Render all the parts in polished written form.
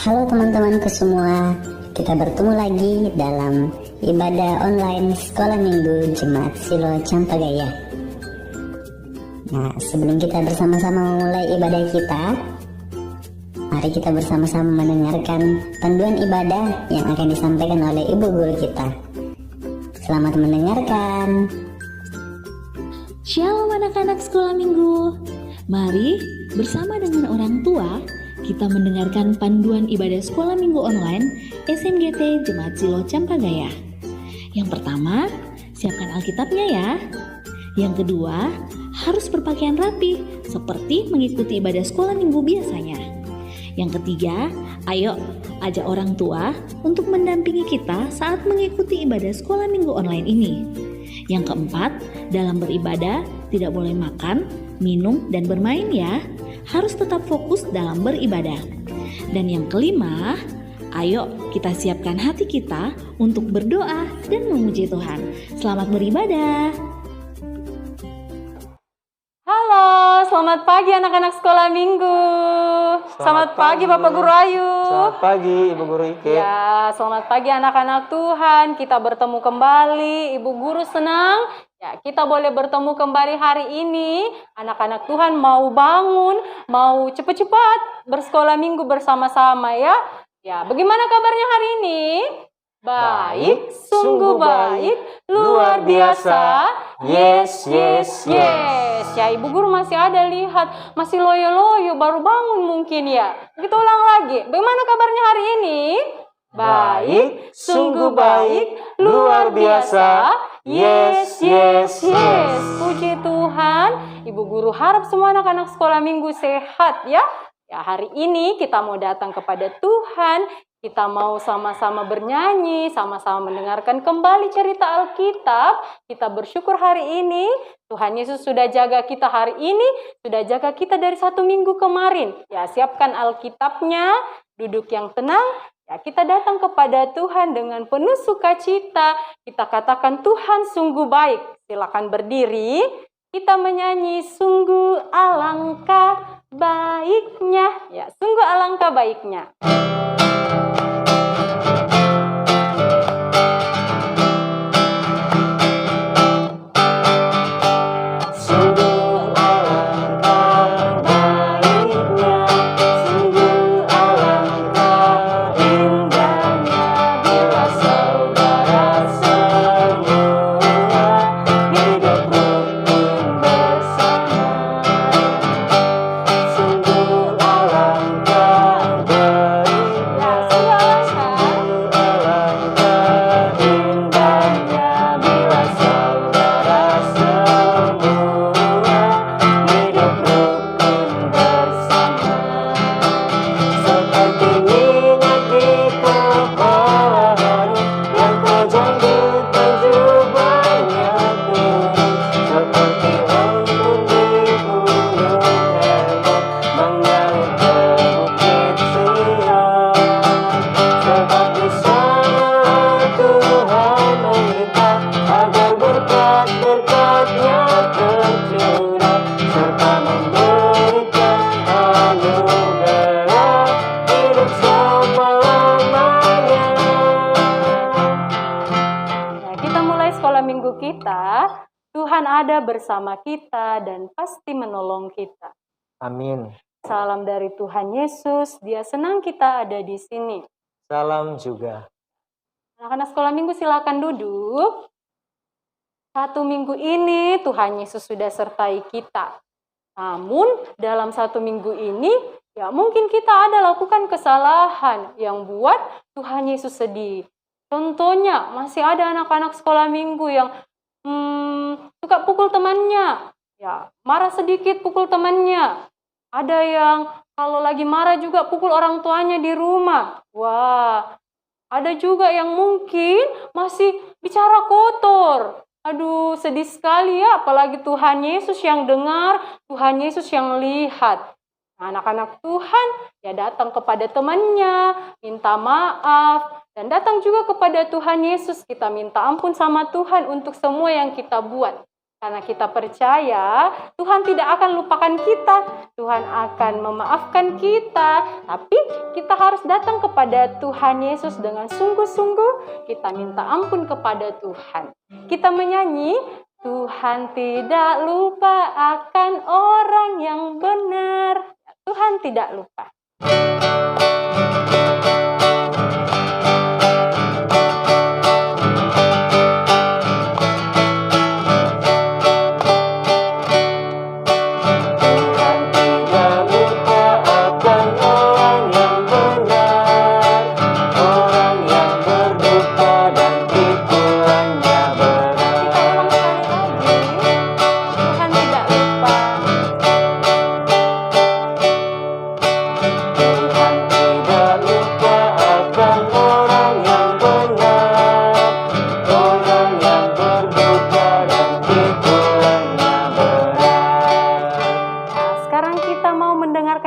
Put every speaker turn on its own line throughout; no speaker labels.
Halo teman-temanku semua, kita bertemu lagi dalam ibadah online Sekolah Minggu Jemaat Silo Campagaya. Nah, sebelum kita bersama-sama memulai ibadah kita, mari kita bersama-sama mendengarkan panduan ibadah yang akan disampaikan oleh Ibu Guru kita. Selamat mendengarkan.
Shalom anak-anak Sekolah Minggu. Mari bersama dengan orang tua kita mendengarkan panduan ibadah Sekolah Minggu online SMGT Jemaat Silo Campagaya. Yang pertama, siapkan Alkitabnya ya. Yang kedua, harus berpakaian rapi seperti mengikuti ibadah Sekolah Minggu biasanya. Yang ketiga, ayo ajak orang tua untuk mendampingi kita saat mengikuti ibadah Sekolah Minggu online ini. Yang keempat, dalam beribadah tidak boleh makan, minum, dan bermain ya. Harus tetap fokus dalam beribadah. Dan yang kelima, ayo kita siapkan hati kita untuk berdoa dan memuji Tuhan. Selamat beribadah.
Halo, selamat pagi anak-anak Sekolah Minggu. Selamat pagi Bapak Guru Ayu.
Selamat pagi Ibu Guru Ike.
Ya, selamat pagi anak-anak Tuhan. Kita bertemu kembali. Ibu Guru senang. Ya, kita boleh bertemu kembali hari ini. Anak-anak Tuhan mau bangun, mau cepat-cepat bersekolah minggu bersama-sama ya. Ya, bagaimana kabarnya hari ini? Baik, sungguh baik, luar biasa. Yes, yes, yes. Ya, Ibu Guru masih ada lihat, masih loyo-loyo, baru bangun mungkin ya. Kita ulang lagi. Bagaimana kabarnya hari ini? Baik, sungguh baik, luar biasa. Yes, yes, yes. Puji Tuhan. Ibu Guru harap semua anak-anak sekolah minggu sehat ya. Ya, hari ini kita mau datang kepada Tuhan. Kita mau sama-sama bernyanyi, sama-sama mendengarkan kembali cerita Alkitab. Kita bersyukur hari ini Tuhan Yesus sudah jaga kita hari ini, sudah jaga kita dari 1 minggu kemarin. Ya, siapkan Alkitabnya, duduk yang tenang. Ya, kita datang kepada Tuhan dengan penuh sukacita. Kita katakan Tuhan sungguh baik. Silakan berdiri. Kita menyanyi sungguh alangkah baiknya. Ya, sungguh alangkah baiknya. Tuhan ada bersama kita dan pasti menolong kita.
Amin.
Salam dari Tuhan Yesus, Dia senang kita ada di sini.
Salam juga.
Anak-anak sekolah minggu silakan duduk. 1 minggu ini Tuhan Yesus sudah sertai kita. Namun dalam 1 minggu ini ya mungkin kita ada lakukan kesalahan yang buat Tuhan Yesus sedih. Contohnya masih ada anak-anak sekolah minggu yang suka pukul temannya, ya marah sedikit pukul temannya. Ada yang kalau lagi marah juga pukul orang tuanya di rumah. Wah, ada juga yang mungkin masih bicara kotor. Aduh, sedih sekali ya, apalagi Tuhan Yesus yang dengar, Tuhan Yesus yang lihat. Nah, anak-anak Tuhan ya datang kepada temannya, minta maaf, dan datang juga kepada Tuhan Yesus. Kita minta ampun sama Tuhan untuk semua yang kita buat. Karena kita percaya Tuhan tidak akan lupakan kita, Tuhan akan memaafkan kita. Tapi kita harus datang kepada Tuhan Yesus dengan sungguh-sungguh. Kita minta ampun kepada Tuhan. Kita menyanyi, Tuhan tidak lupa akan orang yang benar. Tuhan tidak lupa.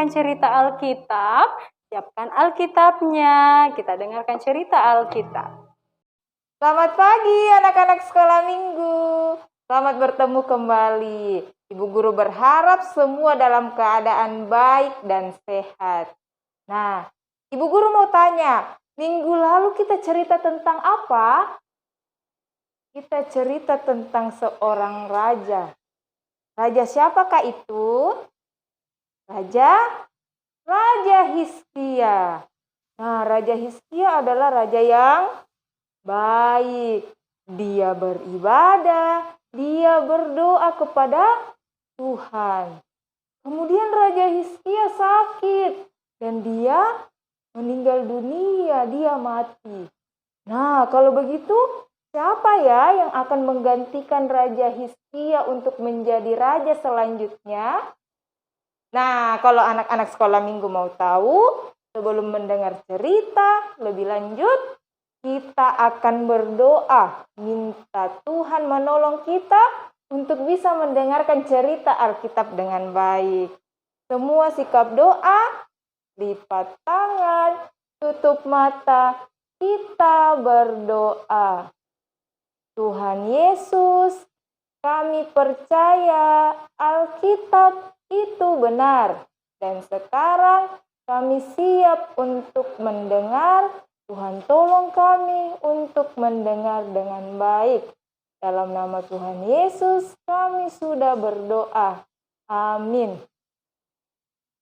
Cerita Alkitab, siapkan Alkitabnya, kita dengarkan cerita Alkitab.
Selamat pagi anak-anak sekolah minggu, selamat bertemu kembali. Ibu guru berharap semua dalam keadaan baik dan sehat. Nah, ibu guru mau tanya, minggu lalu kita cerita tentang apa? Kita cerita tentang seorang raja. Raja siapakah itu? Raja Hizkia. Nah, Raja Hizkia adalah raja yang baik. Dia beribadah, dia berdoa kepada Tuhan. Kemudian Raja Hizkia sakit dan dia meninggal dunia, dia mati. Nah, kalau begitu siapa ya yang akan menggantikan Raja Hizkia untuk menjadi raja selanjutnya? Nah, kalau anak-anak sekolah minggu mau tahu, sebelum mendengar cerita lebih lanjut, kita akan berdoa, minta Tuhan menolong kita untuk bisa mendengarkan cerita Alkitab dengan baik. Semua sikap doa, lipat tangan, tutup mata, kita berdoa. Tuhan Yesus, kami percaya Alkitab itu benar, dan sekarang kami siap untuk mendengar. Tuhan tolong kami untuk mendengar dengan baik. Dalam nama Tuhan Yesus kami sudah berdoa. Amin.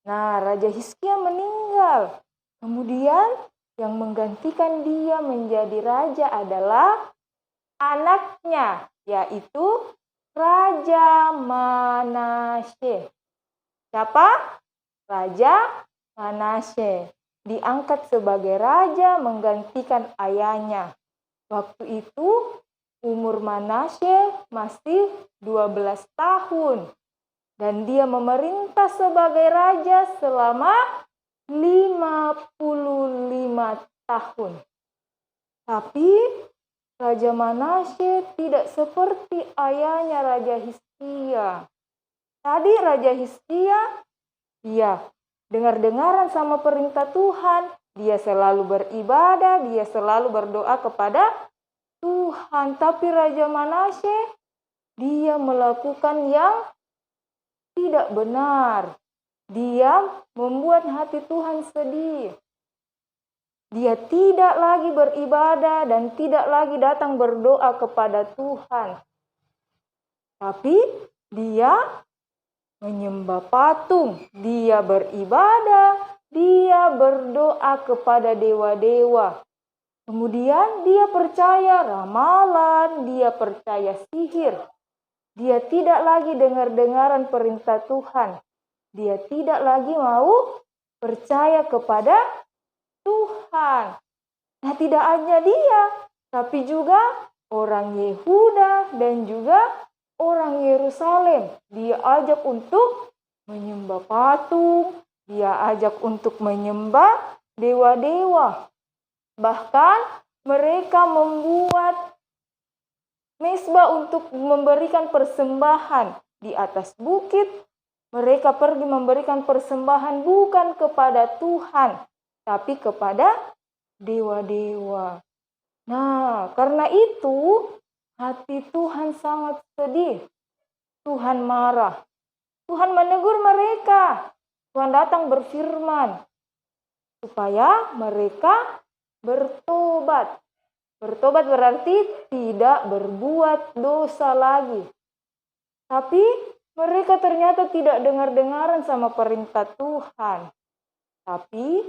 Nah, Raja Hizkia meninggal. Kemudian yang menggantikan dia menjadi raja adalah anaknya, yaitu Raja Manasye. Siapa? Raja Manasye diangkat sebagai raja menggantikan ayahnya. Waktu itu umur Manasye masih 12 tahun dan dia memerintah sebagai raja selama 55 tahun. Tapi Raja Manasye tidak seperti ayahnya Raja Hizkia. Tadi Raja Hizkia, dia dengar-dengaran sama perintah Tuhan. Dia selalu beribadah, dia selalu berdoa kepada Tuhan. Tapi Raja Manasye, dia melakukan yang tidak benar. Dia membuat hati Tuhan sedih. Dia tidak lagi beribadah dan tidak lagi datang berdoa kepada Tuhan. Tapi dia menyembah patung, dia beribadah, dia berdoa kepada dewa-dewa. Kemudian dia percaya ramalan, dia percaya sihir. Dia tidak lagi dengar-dengaran perintah Tuhan. Dia tidak lagi mau percaya kepada Tuhan. Nah, tidak hanya dia, tapi juga orang Yehuda dan juga orang Yerusalem. Dia ajak untuk menyembah patung, dia ajak untuk menyembah dewa-dewa. Bahkan mereka membuat mezbah untuk memberikan persembahan di atas bukit. Mereka pergi memberikan persembahan bukan kepada Tuhan, tapi kepada dewa-dewa. Nah, karena itu hati Tuhan sangat sedih. Tuhan marah. Tuhan menegur mereka. Tuhan datang berfirman supaya mereka bertobat. Bertobat berarti tidak berbuat dosa lagi. Tapi mereka ternyata tidak dengar-dengaran sama perintah Tuhan. Tapi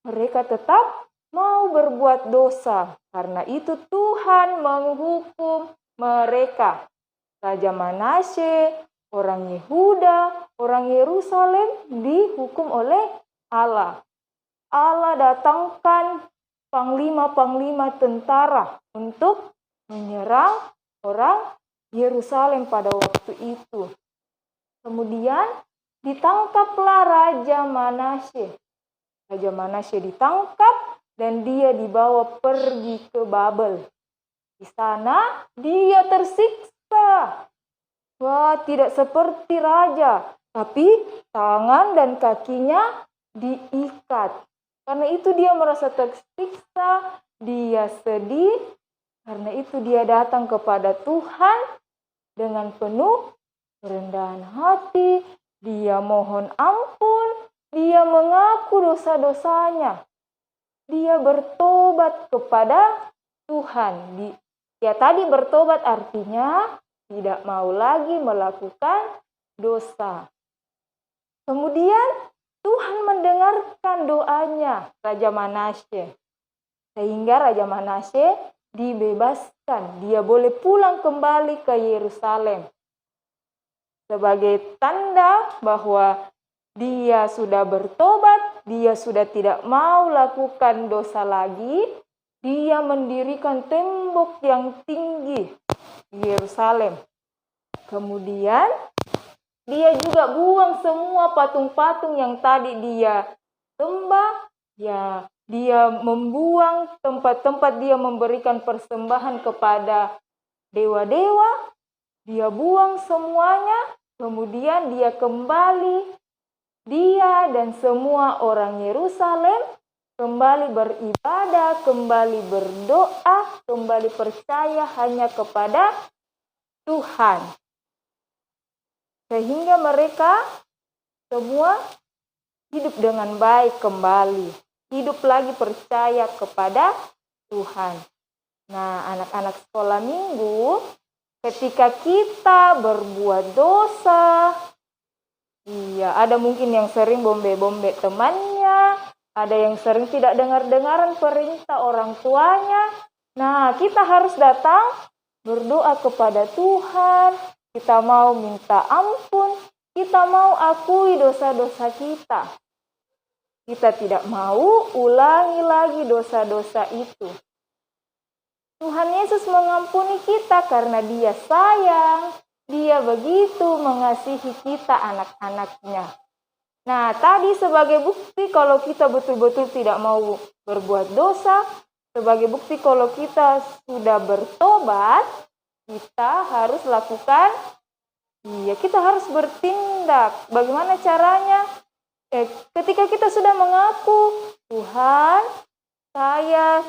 mereka tetap mau berbuat dosa. Karena itu Tuhan menghukum mereka. Raja Manasye, orang Yehuda, orang Yerusalem dihukum oleh Allah. Allah datangkan panglima-panglima tentara untuk menyerang orang Yerusalem pada waktu itu. Kemudian ditangkaplah Raja Manasye. Raja Manasye ditangkap dan dia dibawa pergi ke Babel. Di sana dia tersiksa. Wah, tidak seperti raja, tapi tangan dan kakinya diikat. Karena itu dia merasa tersiksa, dia sedih. Karena itu dia datang kepada Tuhan dengan penuh kerendahan hati. Dia mohon ampun, dia mengaku dosa-dosanya. Dia bertobat kepada Tuhan. Dia tadi bertobat artinya tidak mau lagi melakukan dosa. Kemudian Tuhan mendengarkan doanya Raja Manasye. Sehingga Raja Manasye dibebaskan. Dia boleh pulang kembali ke Yerusalem. Sebagai tanda bahwa dia sudah bertobat, dia sudah tidak mau lakukan dosa lagi, dia mendirikan tembok yang tinggi di Yerusalem. Kemudian dia juga buang semua patung-patung yang tadi dia sembah. Ya, dia membuang tempat-tempat dia memberikan persembahan kepada dewa-dewa. Dia buang semuanya. Kemudian dia kembali. Dia dan semua orang Yerusalem kembali beribadah, kembali berdoa, kembali percaya hanya kepada Tuhan. Sehingga mereka semua hidup dengan baik kembali. Hidup lagi percaya kepada Tuhan. Nah, anak-anak sekolah minggu, ketika kita berbuat dosa, iya, ada mungkin yang sering bombe-bombe temannya, ada yang sering tidak dengar-dengaran perintah orang tuanya. Nah, kita harus datang berdoa kepada Tuhan. Kita mau minta ampun, kita mau akui dosa-dosa kita. Kita tidak mau ulangi lagi dosa-dosa itu. Tuhan Yesus mengampuni kita karena Dia sayang. Dia begitu mengasihi kita anak-anaknya. Nah, tadi sebagai bukti kalau kita betul-betul tidak mau berbuat dosa, sebagai bukti kalau kita sudah bertobat, kita harus lakukan, kita harus bertindak. Bagaimana caranya? Ketika kita sudah mengaku, Tuhan, saya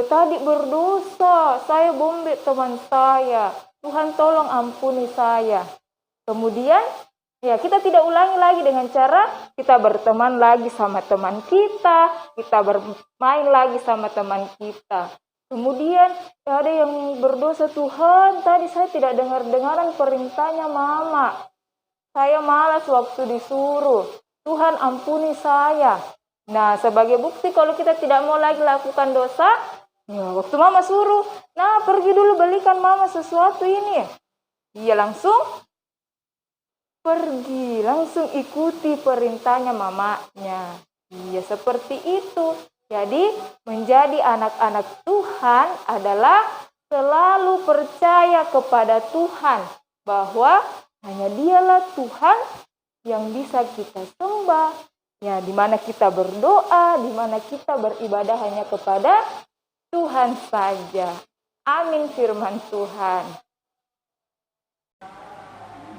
tadi berdosa, saya bombe teman saya. Tuhan tolong ampuni saya. Kemudian kita tidak ulangi lagi dengan cara kita berteman lagi sama teman kita bermain lagi sama teman kita. Kemudian ada yang berdosa, Tuhan tadi saya tidak dengar-dengaran perintahnya mama. Saya malas waktu disuruh. Tuhan ampuni saya. Nah, sebagai bukti kalau kita tidak mau lagi lakukan dosa, waktu mama suruh, nah pergi dulu belikan mama sesuatu ini. Dia langsung pergi, langsung ikuti perintahnya mamanya. Iya, seperti itu. Jadi, menjadi anak-anak Tuhan adalah selalu percaya kepada Tuhan. Bahwa hanya Dialah Tuhan yang bisa kita sembah. Ya, di mana kita berdoa, di mana kita beribadah hanya kepada Tuhan saja. Amin firman Tuhan.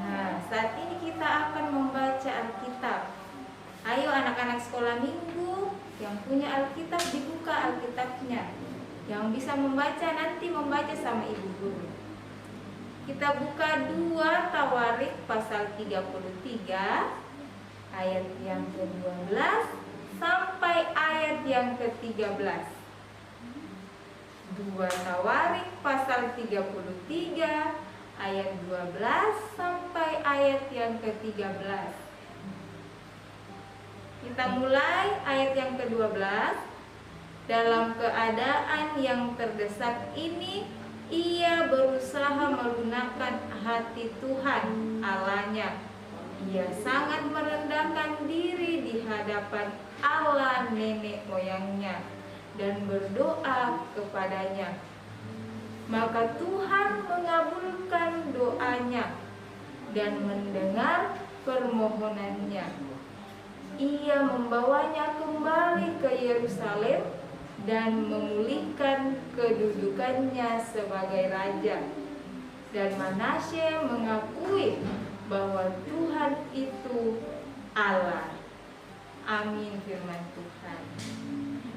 Nah, saat ini kita akan membaca Alkitab. Ayo anak-anak sekolah minggu yang punya Alkitab, dibuka Alkitabnya. Yang bisa membaca nanti membaca sama ibu guru. Kita buka 2 Tawarik pasal 33 ayat yang ke-12 sampai ayat yang ke-13. 2 Tawarik pasal 33 ayat 12 sampai ayat yang ke-13. Kita mulai ayat yang ke-12. Dalam keadaan yang terdesak ini, ia berusaha melunakkan hati Tuhan Allahnya. Ia sangat merendahkan diri di hadapan Allah nenek moyangnya dan berdoa kepadanya. Maka Tuhan mengabulkan doanya dan mendengar permohonannya. Ia membawanya kembali ke Yerusalem dan memulihkan kedudukannya sebagai raja. Dan Manasye mengakui bahwa Tuhan itu Allah. Amin firman Tuhan.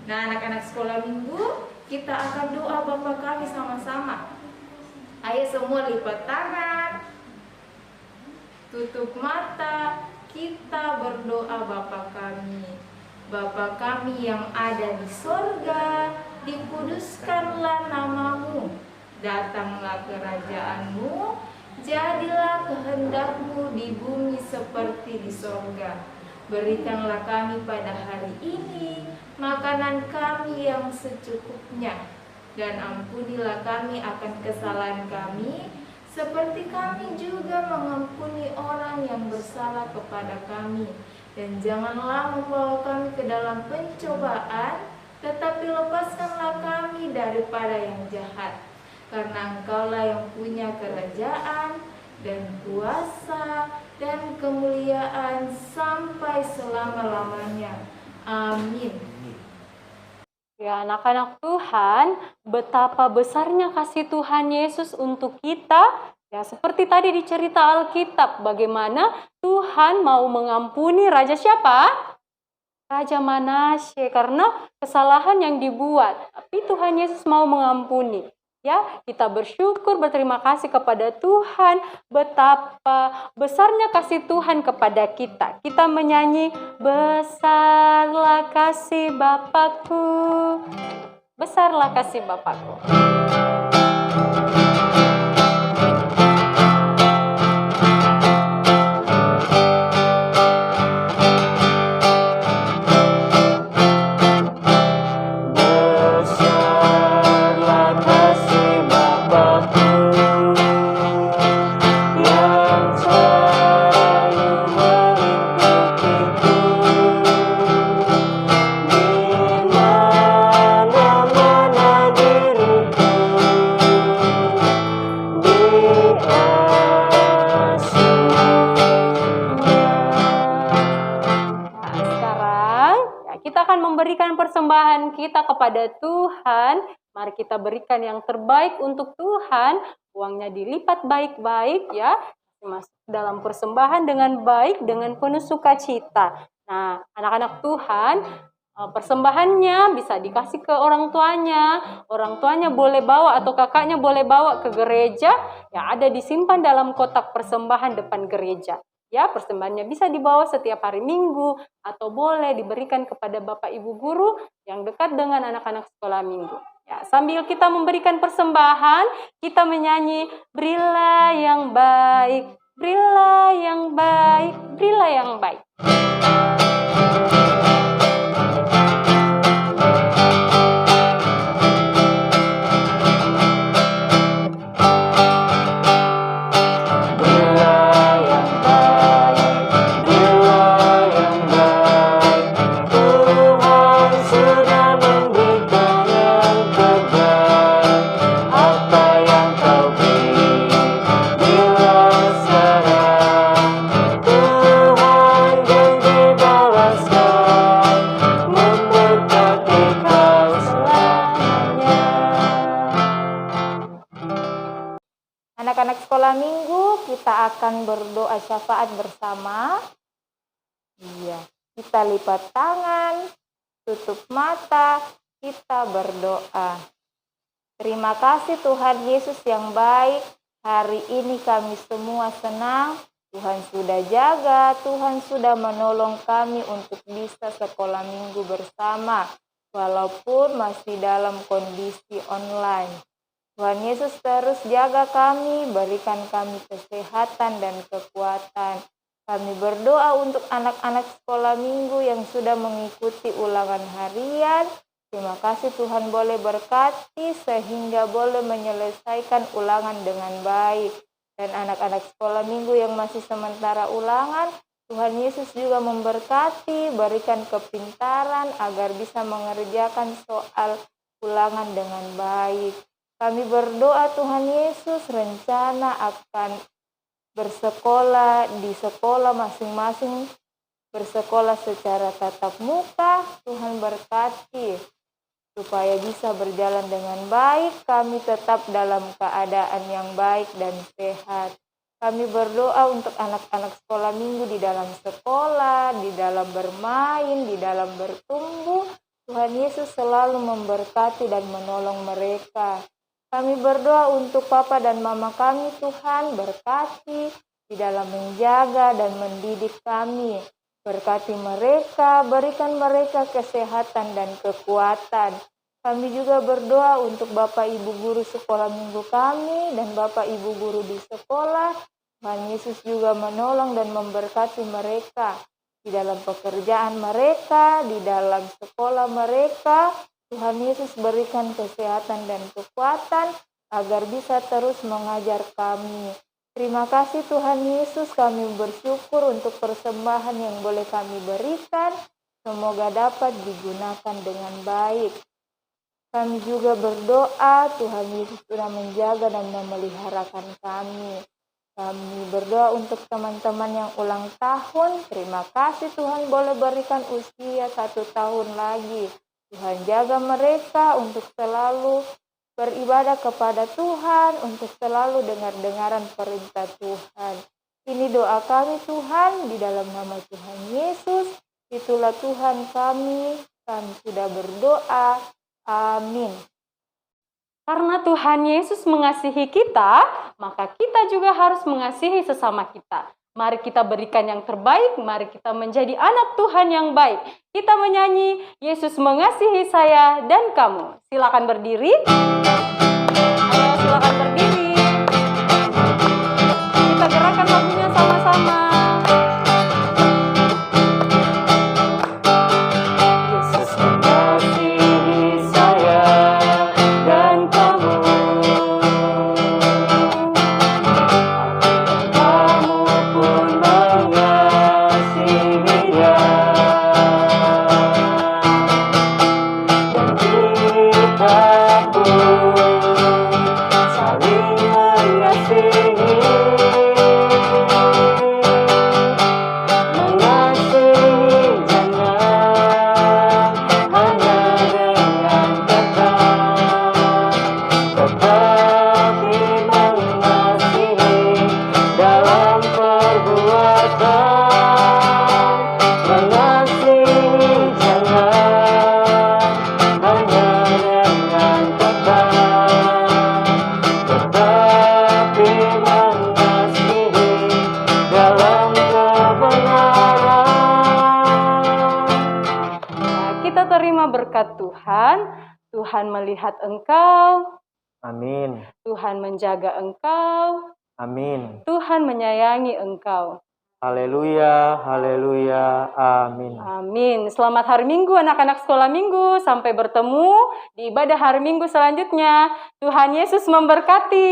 Nah, anak-anak sekolah minggu, kita akan doa Bapa kami sama-sama. Ayo semua lipat tangan, tutup mata, kita berdoa Bapa kami. Bapa kami yang ada di sorga, dikuduskanlah namamu, datanglah kerajaanmu, jadilah kehendakmu di bumi seperti di sorga. Berikanlah kami pada hari ini makanan kami yang secukupnya, dan ampunilah kami akan kesalahan kami, seperti kami juga mengampuni orang yang bersalah kepada kami. Dan janganlah membawa kami ke dalam pencobaan, tetapi lepaskanlah kami daripada yang jahat. Karena Engkaulah yang punya kerajaan dan kuasa dan kemuliaan sampai selama-lamanya. Amin.
Ya, anak-anak Tuhan, betapa besarnya kasih Tuhan Yesus untuk kita. Ya, seperti tadi di cerita Alkitab, bagaimana Tuhan mau mengampuni raja siapa? Raja Manasye, karena kesalahan yang dibuat. Tapi Tuhan Yesus mau mengampuni. Ya, kita bersyukur, berterima kasih kepada Tuhan, betapa besarnya kasih Tuhan kepada kita. Kita menyanyi, besarlah kasih Bapakku, besarlah kasih Bapakku. Memberikan persembahan kita kepada Tuhan. Mari kita berikan yang terbaik untuk Tuhan. Uangnya dilipat baik-baik ya, masuk dalam persembahan dengan baik, dengan penuh sukacita. Nah, anak-anak Tuhan, persembahannya bisa dikasih ke orang tuanya boleh bawa atau kakaknya boleh bawa ke gereja, ya ada disimpan dalam kotak persembahan depan gereja. Ya, persembahannya bisa dibawa setiap hari Minggu atau boleh diberikan kepada Bapak Ibu guru yang dekat dengan anak-anak sekolah minggu. Ya, sambil kita memberikan persembahan, kita menyanyi, berilah yang baik, berilah yang baik, berilah yang baik.
Anak-anak sekolah minggu, kita akan berdoa syafaat bersama. Iya, kita lipat tangan, tutup mata, kita berdoa. Terima kasih Tuhan Yesus yang baik, Hari ini kami semua senang, Tuhan sudah jaga, Tuhan sudah menolong kami untuk bisa sekolah minggu bersama, walaupun masih dalam kondisi online. Tuhan Yesus terus jaga kami, berikan kami kesehatan dan kekuatan. Kami berdoa untuk anak-anak sekolah minggu yang sudah mengikuti ulangan harian. Terima kasih Tuhan boleh berkati sehingga boleh menyelesaikan ulangan dengan baik. Dan anak-anak sekolah minggu yang masih sementara ulangan, Tuhan Yesus juga memberkati, berikan kepintaran agar bisa mengerjakan soal ulangan dengan baik. Kami berdoa Tuhan Yesus rencana akan bersekolah di sekolah masing-masing, bersekolah secara tatap muka, Tuhan berkati supaya bisa berjalan dengan baik, kami tetap dalam keadaan yang baik dan sehat. Kami berdoa untuk anak-anak sekolah minggu di dalam sekolah, di dalam bermain, di dalam bertumbuh. Tuhan Yesus selalu memberkati dan menolong mereka. Kami berdoa untuk Papa dan Mama kami, Tuhan berkati di dalam menjaga dan mendidik kami. Berkati mereka, berikan mereka kesehatan dan kekuatan. Kami juga berdoa untuk Bapak Ibu Guru sekolah minggu kami dan Bapak Ibu Guru di sekolah. Tuhan Yesus juga menolong dan memberkati mereka di dalam pekerjaan mereka, di dalam sekolah mereka. Tuhan Yesus berikan kesehatan dan kekuatan agar bisa terus mengajar kami. Terima kasih Tuhan Yesus, kami bersyukur untuk persembahan yang boleh kami berikan. Semoga dapat digunakan dengan baik. Kami juga berdoa, Tuhan Yesus sudah menjaga dan memeliharakan kami. Kami berdoa untuk teman-teman yang ulang tahun. Terima kasih Tuhan boleh berikan usia 1 tahun lagi. Tuhan jaga mereka untuk selalu beribadah kepada Tuhan, untuk selalu dengar-dengaran perintah Tuhan. Ini doa kami Tuhan, di dalam nama Tuhan Yesus. Itulah Tuhan kami sudah berdoa. Amin.
Karena Tuhan Yesus mengasihi kita, maka kita juga harus mengasihi sesama kita. Mari kita berikan yang terbaik, mari kita menjadi anak Tuhan yang baik. Kita menyanyi, Yesus mengasihi saya dan kamu. Silakan berdiri. Ayo, silakan berdiri. Kita gerakan lagunya sama-sama. Yesus mengasihi saya dan kamu. Kamu pun mengasihi Dia. Dan kita pun saling mengasihi. Mengasihi jangan hanya dengan kata, tetapi mengasihi dalam perbuatan. Mengasihi jangan hanya dengan kata, tetapi mengasihi dalam kebenaran. Nah, kita terima berkat Tuhan. Tuhan melihat engkau,
Amin.
Tuhan menjaga engkau,
Amin.
Tuhan menyayangi engkau.
Haleluya, haleluya, amin.
Amin. Selamat hari Minggu anak-anak sekolah Minggu. Sampai bertemu di ibadah hari Minggu selanjutnya. Tuhan Yesus memberkati.